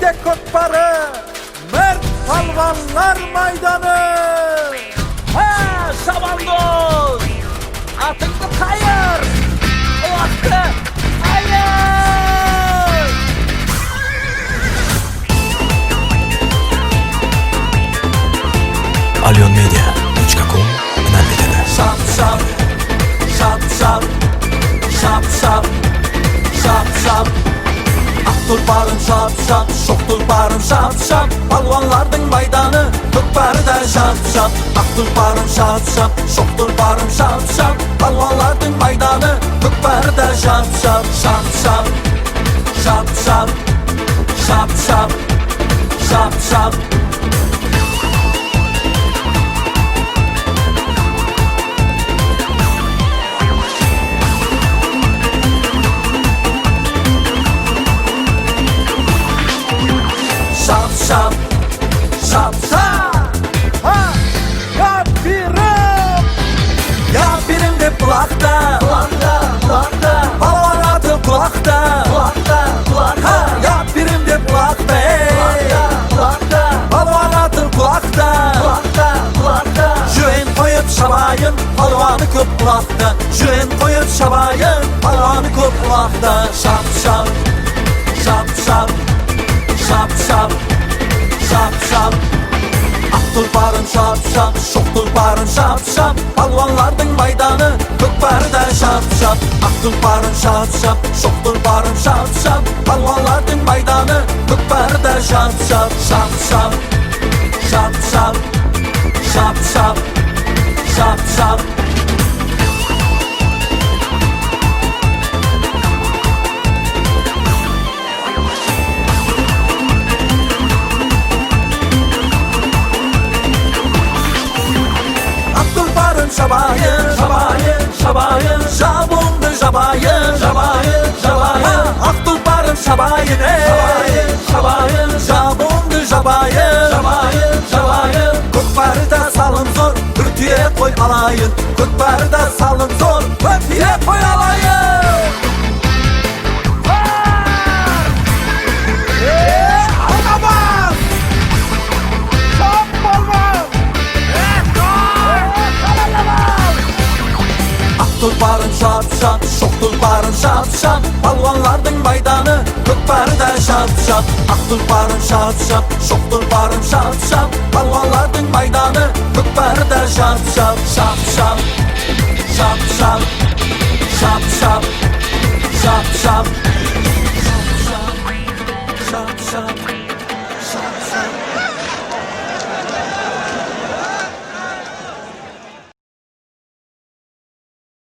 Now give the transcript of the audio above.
Türkiye Kökbarı Mert Palvanlar Meydanı. Ha Şabandoz, atını kayır, o atı hayır. alyonmedia.com önermeleri. Şap şap, şap şap, şap şap, şap şap. Tulparım şap şap, şok tulparım şap şap. Palvanlardın meydanı Kökbarı'da şap şap. Tulparım şap şap, şok tulparım şap şap. Palvanlardın meydanı Kökbarı'da şap şap. Şap şap, şap şap, şap şap, şap şap. Şap şap, şap şap. Ha ya birim, Ya birim de kulakta, kulakta, kulakta. Palvan atı kulakta, kulakta, kulakta. Ha ya birim de kulakta, kulakta, kulakta. Palvan atı kulakta, kulakta, kulakta. Jüen koyup şabayın, palvanı köp kulakta. Jüen koyup şabayın, palvanı köp kulakta. Şap şap, şap şap, şap şap, şap şap. Tulparım şap şap, şok tulparım şap şap. Palvanlardın meydanı Kökbarı'da şap şap. Tulparım şap şap, şok tulparım şap şap. Palvanlardın meydanı Kökbarı'da şap şap. Şap şap, şap şap, şap şap, şap şap. Şabayın, şabayın, şabayın, şabundu şabayın, şabayın, şabayın. Tulparım şabayın, şabayın, şabayın, şabundu şabayın, şabayın, şabayın. Kökbarı'da salım zor, hürtüye koy alayın. Kökbarı'da salım zor, hürtüye koy alayın. olamaz. Şap Palvan. Tulparım şap şap, şok tulparım şap şap. Palvanlardın meydanı Kökbarı'da şap şap. Tulparım şap şap, şok tulparım şap şap. Palvanlardın meydanı Kökbarı'da şap şap. Şap şap, şap şap, şap şap, şap şap.